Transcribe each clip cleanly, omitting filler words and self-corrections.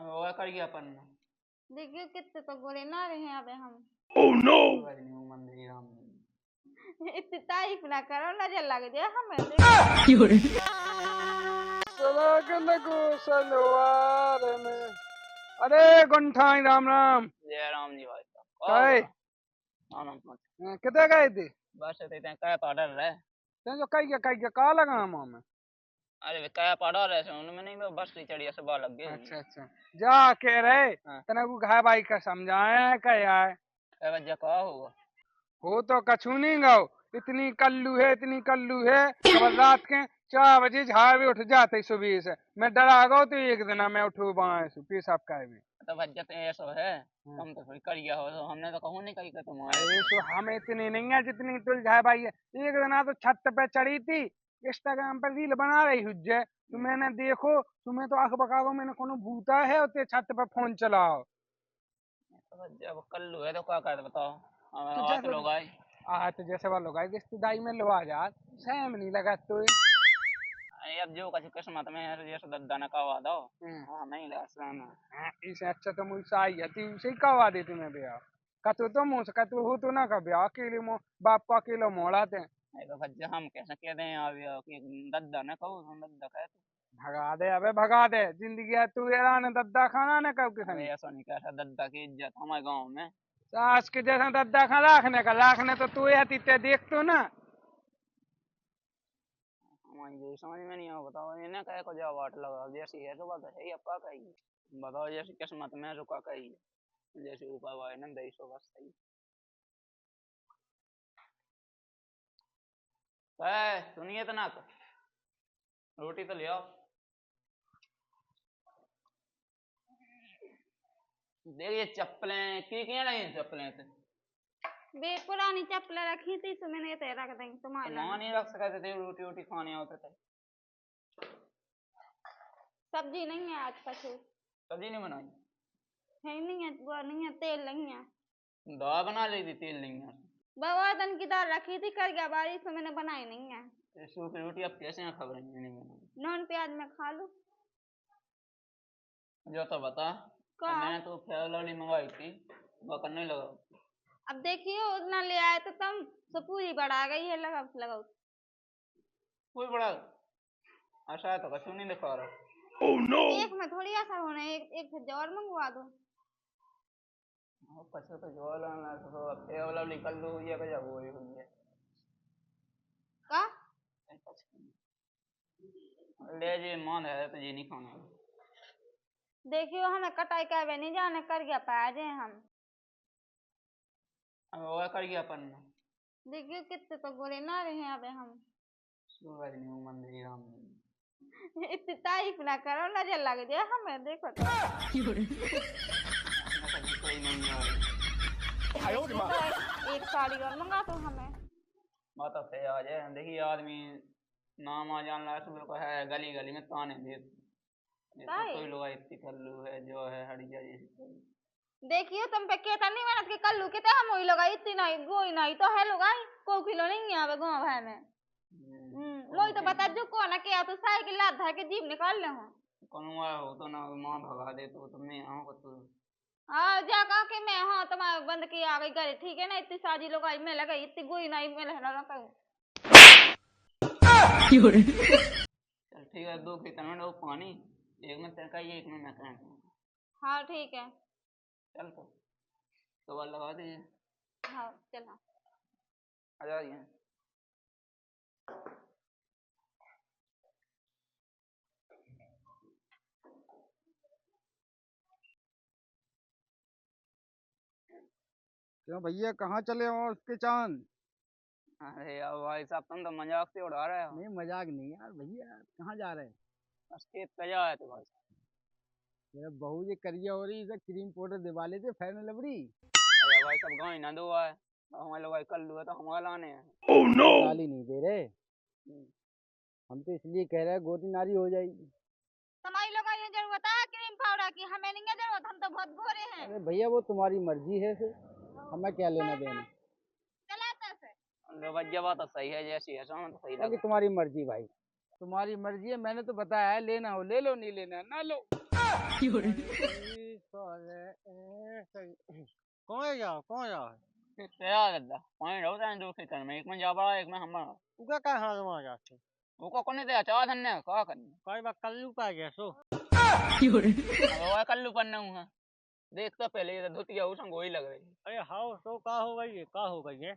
अब वो कर गया अपन देखियो कितने तो गोरे ना रहे हैं अबे हम। ओह नो मंदिर हम इतनी तारीफ ना करो, नजर लग जाए हमें। देखो लगो सलवार में। अरे गुंठाई राम राम। जय राम जी भाई काय साहब कितने गए थे? बस ते क्या पाउडर रहे तें जो कई का लगा मुंह में। अरे क्या पाउडर रहे से उनमें नहीं बस चढ़िया से बाल लग गए। अच्छा अच्छा जा कह रहे हाँ। तना को घाय भाई का समझाया है क्या है? क्या वजह का होगा हो तो कछु नहीं गाओ। इतनी कल्लू है कल रात के 4 बजे झाड़ उठ जाते सुबह से। मैं डरा गो तो एक दिन मैं उठू बाएं सु पेशाब का भी। तो वजह तो ऐसा है तुम तो थोड़ी कर गया हो तो हमने तो कहूँ नहीं कही तुम अरे तो हम इतनी नहीं है जितनी तुलझा भाई है। एक दिन तो छत पे चढ़ी थी इंस्टाग्राम पर रील बना रही हुज्जे तो मैंने देखो तुम्हें तो आंख बकाओ मैंने कोनो भूता है उते छत पे फोन चलाओ। जब कल्लू है तो क्या कर बताओ हमें तो हाथ जैसे लोग आए तो जैसे वालों लोग रिश्तेदारी में लो आ जा सहम नहीं लगा तो अब जो कछु किस्मत में है जैसे दद्दा ने कहा दो हाँ नहीं लगा सहना इससे अच्छा तो मुझसे आई है तू उसे कवा दे तुम्हें ब्याह कतो तो मुझ कतो हो तो ना का ब्याह अकेले बाप को अकेला मोड़ाते हैं। तो भज्जा हम कैसे कह दें अब कि दद्दा ने कहो हम दद्दा कहे भगा दे अबे भगा दे जिंदगी है तू यार ने दद्दा खाना ने कब के अबे संग ऐसा नहीं कह दद्दा की इज्जत हमारे गाँव में सास के जैसा दद्दा खा लाखने का लाखने तो तू या तीते देख तो ना हमारी जो समझ में नहीं आ बताओ इन्हें कहे को जब वाट लगा जैसी है तो बात है ही अब का कही बताओ जैसी किस्मत में रुका कही जैसे ऊपर वाले ने दई सो बस सही सुनिए तो ना तो रोटी तो ले आओ देखिए चप्पलें की नहीं चप्पलें थे बे पुरानी चप्पलें रखी थी तो मैंने तो रख दी तुम्हारे माँ नहीं रख सकते थे रोटी रोटी खाने होते थे सब्जी नहीं है आज कछु सब्जी नहीं बनाई है नहीं है वो नहीं है तेल नहीं है दाल बना ली थी तेल नहीं है बवादन की दाल रखी थी कर गया बारिश तो मैंने बनाई नहीं है। सूखी रोटी अब कैसे हैं खबर नहीं बनाई नॉन प्याज में खा लूं जो तो बता का मैंने तो फेवलवली मंगवाई थी वो करने लगा अब देखियो उतना ले आए तो तुम तो पूरी बढ़ा गई है लगाओ कोई बड़ा आशा है तो कछु नहीं दिखा रहा Oh no! एक में थोड़ी असर होना है एक और मंगवा दो कछु तो जो लाना तो फेवलवली कर लो ये क्या वो ही हुई है का ले जी मान है तो ये नहीं खाना देखियो हमें कटाई का वे नहीं जाने कर गया पाजे हम अब वो कर गया अपन देखियो कितने तो गोरे ना रहे हैं अबे हम। सूरज नहीं मंदिर हम इतनी तारीफ ना करो, नजर लग जाए हमें। देखो तो कोई नहीं एक साड़ी और मंगा दो हमें। बात है आज है देखिए आदमी नाम आ जान रहा को है गली गली में ताने दे कोई लोग इतनी कल्लू है जो है हड़िया जैसी देखियो तुम पे कहता नहीं मेहनत के कल्लू के हम वही लगाई इतनी नहीं गोई नहीं तो है लोग आई को किलो नहीं है गाँव भाई में वही तो बता जो को ना क्या तो साइकिल लाद धर के जीप निकाल ले हो कौन हो तो ना मां भगा दे तो मैं आऊं को तू हाँ जा कहा कि मैं हाँ तुम्हारा बंद की आ गई घर ठीक है ना इतनी साजी लोग आई मैं लगाई इतनी गोई नहीं मैं लहरा ना कहूँ चल ठीक है दो कितना में पानी एक में तेरे का ये एक में मैं कह हाँ ठीक है चल तो बार लगा दीजिए हाँ चलो आ जाइए क्यों भैया कहाँ चले हो उसके चांद? अरे यार भाई साहब तुम तो मजाक से उड़ा रहे हो नहीं मजाक नहीं यार भैया कहाँ जा रहे हैं? बस खेत पे जा है तो भाई मेरा बहू ये करिया हो रही है क्रीम पाउडर दिवा लेते फैन लबड़ी। अरे भाई सब गाँव ही ना दो है हमारे लोग कल हुआ तो हमारा लाने हैं ओह नो गाली नहीं दे रहे हम तो इसलिए कह रहे हैं गोदी नारी हो जाएगी। तुम्हारी लोग ये जरूरत है क्रीम पाउडर की हमें नहीं है जरूरत हम तो बहुत गोरे हैं। अरे भैया वो तुम्हारी मर्जी है फिर हमें क्या लेना देना भैया बात तो सही है जैसी है तो सही लगा तुम्हारी मर्जी भाई तुम्हारी मर्जी है मैंने तो बताया है लेना हो ले लो नहीं लेना ना लो। कौन जाओ तैयार दद्दा पानी रहता है दो खेतर में एक में जा बड़ा एक में हम बड़ा उका का हाथ में जाते वो को कोने दे चाह धन्ने का करने कई बार कल्लू पा गया सो वो कल्लू पन्ना हूं देख तो पहले ये धुतिया उस गोई लग रही अरे हाउ सो का हो गई है का हो गई है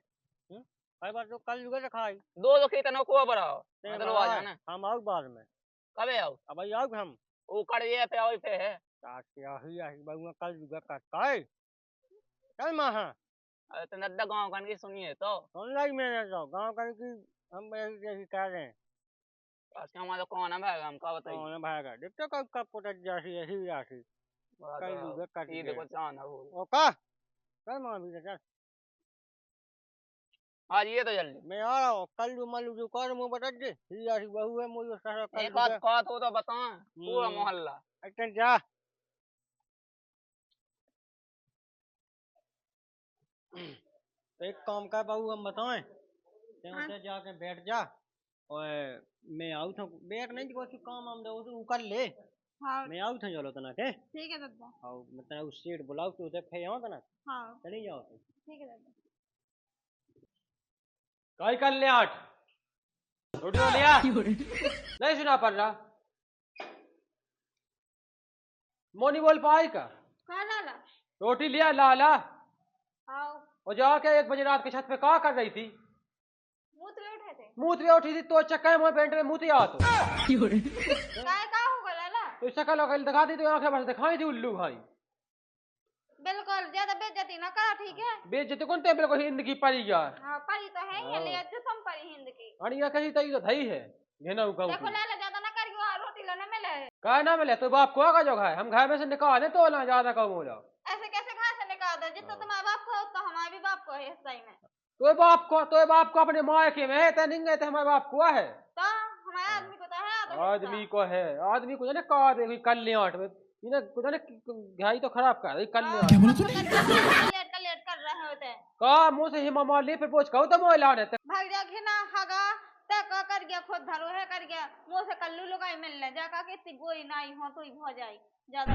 कई बार तो कल जुगे रखाई दो खेतर को बढ़ाओ मतलब आ जाना हम आओ बाद में कबे आओ अब आओ हम वो कड़ ये पे आओ पे है क्या ही बहुआ कल जुगा का काय चल मां हां अरे तो नद्दा गांव कन की सुनिए तो ऑनलाइन में जाओ गांव कन की हम यही कह रहे हैं अच्छा हमारा कौन है भाई हम का बताइए कौन है भागा देखते कब पोटक जासी यही जासी कल जुगा काट ये देखो चांद है वो ओ का चल मां भी चल आज ये तो जल्दी मैं आ रहा हूँ कल जो मल जो कर मुँह बता दे ही यार बहू है मुझे सारा कल एक बात बात हो तो बताओ पूरा मोहल्ला अच्छा जा एक काम का बहू हम बताएं ते जाके बैठ जा और मैं आऊ था बैग नहीं को काम हम दो तो कर ले हाँ मैं आऊ था चलो तना के ठीक है दादा और मतलब उस सीट बुलाओ तो उधर फे आओ तना हाँ चली जाओ तो ठीक है दादा काय कर ले 8 रोटी तो लिया नहीं सुना पड़ रहा मोनी बोल पाई का कहाँ लाला रोटी लिया लाला आओ और जाके 1 बजे रात के छत पे क्या कर रही थी मुँह तो उठे थे मुंह पे उठी थी तो चक्कर में पेंट में मुंह आ तो काय का होगा लाला तो शक्ल वकल दिखा दी तो आंखें बस दिखाई थी उल्लू भाई बिल्कुल ज्यादा बेइज्जती ना करा ठीक है बेइज्जती कौन टेबल को हिंद की पड़ी यार हाँ परी तो है ही ले जो तुम परी हिंद की अनिया कहीं तई तो धई है घेना उका देखो लाला ज्यादा ना करियो हाँ रोटी लेने में ले का ना मिले तो बाप को आगा जो है हम घर में से निकाले तो ना ज्यादा कम हो जाओ ऐसे कैसे घर से निकाल दो जितना तुम्हारे बाप को उतना हमारे भी बाप को है इस टाइम में तो बाप को अपने मायके में है तो नहीं गए थे हमारे बाप को है तो हमारे आदमी को तो है आदमी को है आदमी को जाने का दे कल्याण में इन्हें कुछ ना घाई तो खराब कर रही कल्याण लेट कर रहे होते हैं का मुंह से हिमा मार ली फिर पूछ कहू तो मोह लाने भाग जा घिना हगा तक कर गया खुद धरो है कर गया मुंह से कल्लू लुगाई मिलने जाका के इतनी गोई नाई हो तो ही हो जाए ज्यादा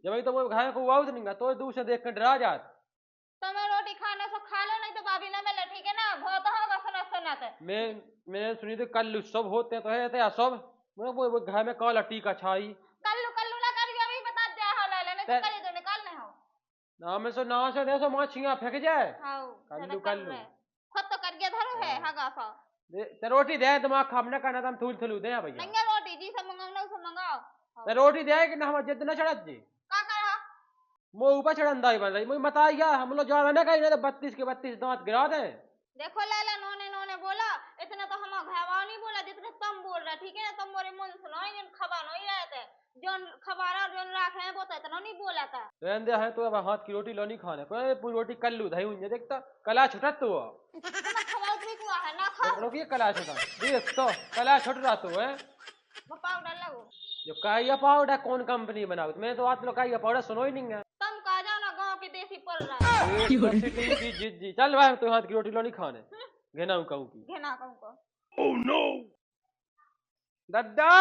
जब तो वो घाय को आउट नहीं तो दूर से देख कर डरा जात तुम्हें रोटी खाना सो खा लो नहीं तो भाभी ना मिले ठीक है ना बहुत होगा सुना सुनाते मैंने सुनी थी कल सब होते तो है थे सब वो घर में काला टीका छाई कल्लू कल्लू ना करियो अभी बता दे हो ले लेने तो करी तो निकालने हो ना में सो ना से दे सो माछियां फेंक जाए हां कल्लू कल्लू खुद तो कर गया धरो है हगा सा ते रोटी दे दिमाग खामने करना तुम थूल थलू दे भैया नहीं रोटी जी से मंगाओ ना उसे मंगाओ ते रोटी दे कि ना हम जिद न चढ़त जी का करा मो ऊपर चढ़ंदा ही बन रही मुझे बताइए हम लोग ज्यादा ना कहीं तो 32 के 32 दांत गिरा दे देखो लाला नोने बोला इतना तो हम घरवा नहीं बोला जितने तुम बोल रहे ठीक है ना तुम मोरे मुंह सुनो जन खबर नहीं रहते जोन खबरा जोन राखे हैं वो तो इतना नहीं बोला था रहने है तो अब हाथ की रोटी लो नहीं खाने कोई पूरी रोटी कल्लू धई हुई देखता कला छुटत तो खबर भी हुआ है ना खा लोग ये कला छुटा देख तो कला छुट रहा तो है वो पाउडर लगो जो काया पाउडर कौन कंपनी बनाओ मैं तो आप लोग काया पाउडर सुनो ही नहीं है तुम कहा जाओ ना गांव के देसी पड़ रहा है जी चल भाई तो हाथ की रोटी लो नहीं खाने घेना कहूँ की घेना कहूँ को ओह नो दद्दा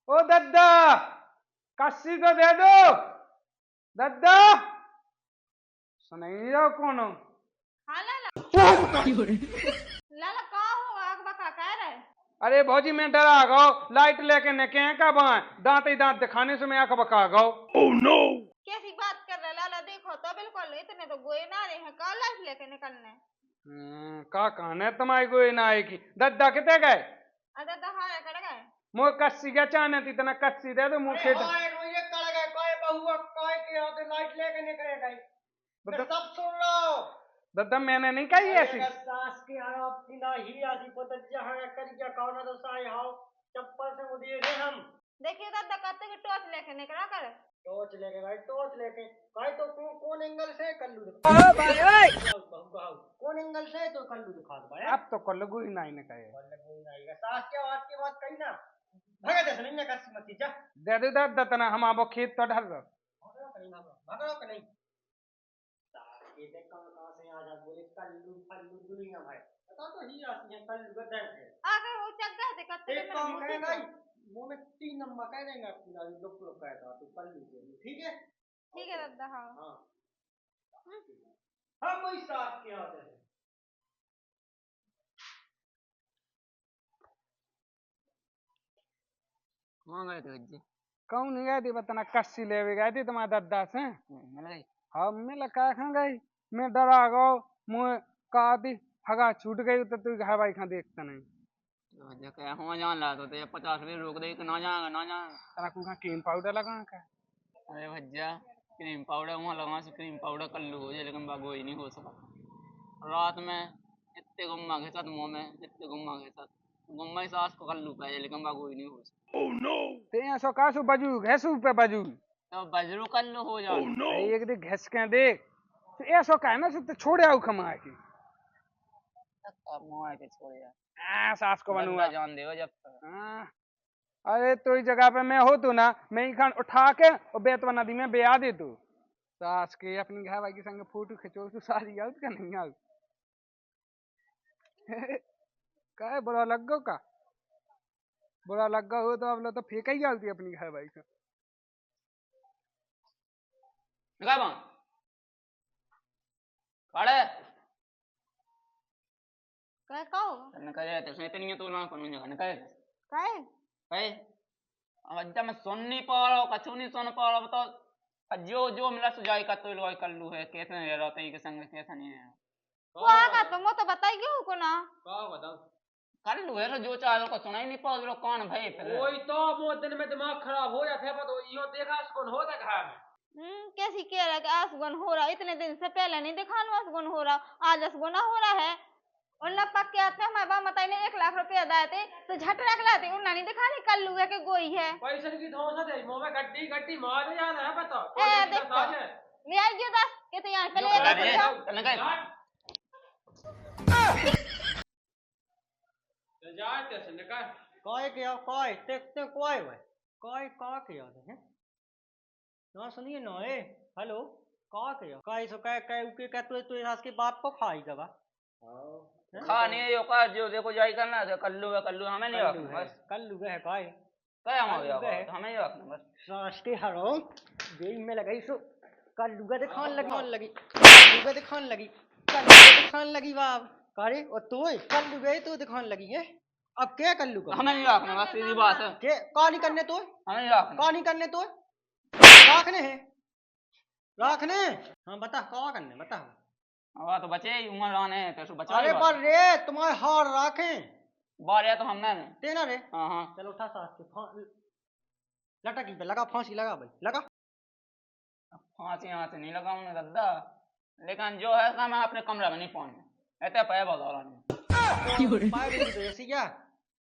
ओ दद्दा कस्सी तो दे दो दद्दा सुनाई जाओ कौन हो हाँ लाला लाला का हो आग बका कह रहे अरे भौजी मैं डरा गो लाइट लेके निके कब आए दांत ही दांत दिखाने से मैं आंख बका गो ओह नो कैसी बात कर रहे लाला देखो तो बिल्कुल इतने तो गोए ना रहे हैं का लाइट लेके निकलने का कहने तुम्हारी कोई ना आएगी दद्दा कितने गए अरे दहाड़े कर गए मुझे कस्सी क्या चाहने थी इतना कस्सी दे दो मुझे मुझे कल गए कोई बहुआ कोई के आते लाइट लेके निकले गई मैं सब सुन रहा हूं दद्दा मैंने नहीं कही ऐसी सास की आप की ना ही आदि पता जहां कर क्या कौन तो साई हाउ चप्पल से मुझे रे हम देखिए दादा कहते कि टॉर्च लेके निकला कर टॉर्च लेके भाई टॉर्च लेके भाई तो कौन एंगल से कल्लू कौन एंगल से तो कल्लू दिखा दो भाई अब तो कल्लू ही नहीं ने कहे सास के आवाज की बात कही ना भगा दे नहीं कस मत जा दे दो दद्दा तना हम आपको खेत तो ढल भगा के नहीं ये देख कहां से आ जा बोले कल्लू फल्लू दुनिया भाई बता तो ही आती है कल्लू गधा है आगे वो चक्का से कहते एक काम करें भाई मुंह में 3 नंबर कह देंगे पूरा लुक लुक कहता तू कल लीजिए ठीक है दादा हाँ हाँ हाँ कोई साथ क्या होता है कहाँ गए थे भज्जे? कौन नहीं गए थे बताना, कस्सी ले गए थे तुम्हारे दादा से। मिल गई? हाँ मैं लगा खा गई, मैं डरा गो, मुझे कहा थी हगा छूट गई तो तू घर भाई खा देखता नहीं। तो भज्जे क्या हुआ जान ला तो 50 रुपये रोक दे कि ना जाएगा ना जाएगा। तना को क्रीम पाउडर लगा का। अरे भज्जा क्रीम पाउडर वहाँ लगा से क्रीम पाउडर कल्लू हो जाए लेकिन बागो ही नहीं हो सका। रात में इतने गुम्मा के साथ मुँह में इतने गुम्मा के साथ गुम्मा ही सास को कल्लू पाए लेकिन बागो ही नहीं हो सका। ते यहाँ सो कासु बजू घैसू पे बजू तो बजरू कल्लू हो जाए। एक दे घैस के देख तो ऐसा का है ना तो छोड़े आओ खमा की मुँह के छोड़ यार सास को बनूंगा जान देगा जब तक। हाँ। अरे तो इस जगह पे मैं हो तू ना, मैं ही खान उठा के और बेतवा नदी में बेया दे तू सास के अपनी घर भाई के संग फोटो खिंचो तू सारी आउट का नहीं आउट का बुरा लग गो का बुरा लग गया हो तो अब लो तो फेंक ही आती अपनी घर भाई का। निकाल बांध काढ़े काय का हो निकाल जाते सुनते नहीं है तो ना कौन जगह निकाल काय भाई अब जब मैं सुन नहीं पा रहा हूँ कछु नहीं सुन पा रहा बताओ जो जो मिला सुझाई का तो लोग कर लू है कैसे नहीं रहते हैं के संग कैसा नहीं है वो आगा तो मो तो बताइए को ना का बताओ कर लू है तो जो चाहे को सुनाई नहीं पा रहा कौन भाई फिर वही तो वो दिन में दिमाग खराब हो जाता है पर यो देखा कौन होता घर में कैसी कह रहा है कि आसगुन हो रहा इतने दिन से पहले नहीं देखा ना आसगुन हो रहा आज आसगुना हो रहा है और लपक के आते हमारे बाप मताई ने 1 लाख रुपया दाए थे तो झट रख लाते उन्होंने नहीं दिखा नहीं कल लुए के गोई है पैसे की धोसा दे मुंह में गड्डी गड्डी मार जाना है पता ए देखो ले आइए 10 के तो यहाँ पे ले जाओ जाते से निकाल काय क्या काय देखते काय भाई काय का क्या है ना सुनिए ना ए हेलो का क्या काय सो काय काय के का तू इसके बाप को खाई गवा खाने यो का जो देखो जाई करना है कल्लू हमें नहीं रखना बस कल्लू है काय क्या हम हो जाओ हमें नहीं रखना बस सास्ते हरो देई में लगाई सो कल्लू का दिखान लगी कल्लू का दिखान लगी बाप कारे और तू कल्लू गए तो दिखान लगी है अब क्या कल्लू का हमें नहीं रखना बस सीधी बात है के का नहीं करने तो हमें नहीं रखना का नहीं करने तो रखने हाँ बता का करने बता अब तो बचे ही उम्र आने तो सो बचा अरे पर रे तुम्हारे हार रखें बार या तो हमने तेना रे हाँ हाँ चलो उठा सास के लटकी पे लगा फांसी लगा भाई लगा फांसी यहाँ से नहीं लगाऊंगा गद्दा लेकिन जो है ना मैं अपने कमरे में नहीं पहुंचना ऐसे पे बता ऐसी क्या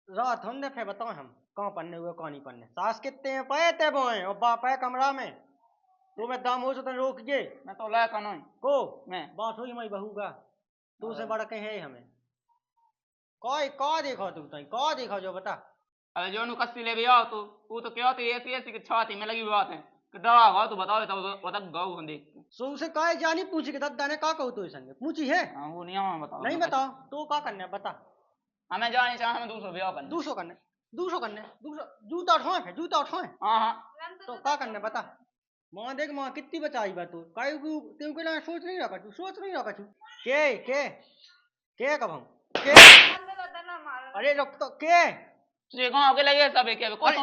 रात हमने फिर बताओ हम कहाँ पढ़ने हुए कहाँ नहीं पढ़ने सास कितने पे ते बोए और बाप है कमरा में तो मैं दाम हो तो रोक जे मैं तो लाया कानून को मैं बात हुई मैं बहू का तू से बड़ा कहे है हमें कोई का देखो तू तो का देखो जो बता अरे जो नु कस्ती ले भी आओ तो वो तो क्या होती है ऐसी की छाती में लगी बात है कि डरा हुआ तो बताओ तो तक गाँव देख सो उसे का जानी पूछ के दादा ने का कहू तो संग पूछी है वो नहीं हमें बताओ नहीं बताओ तो का करना बता हमें जानी चाहिए हमें 200 ब्याह करना 200 करने जूता उठाए जूता उठाए हाँ हाँ तो का करने बता माँ देख माँ कितनी बचाई बा तू काई तू के ना सोच नहीं रखा तू के कब हम के अरे रुक तो के ये गांव के लगे सब एक कौन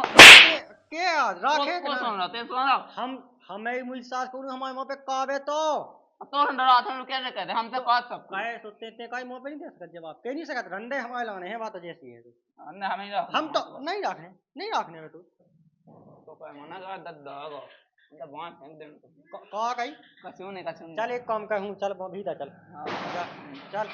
के राखे कौन सुन रहा ते सुन रहा हमें मुझ सास को हमारे मुंह पे कावे तो डरा था कैसे कहते हमसे बात सब काहे सोते ते काई मुंह पे नहीं दे सकते जवाब कह नहीं सकते रंडे हमारे लाने हैं बात जैसी है हमें हम तो नहीं रखने में तू तो कोई मना कर दद्दा गो मतलब वहां फेंक दे का कहीं कछु नहीं चल एक काम कर हूं चल भीतर चल चल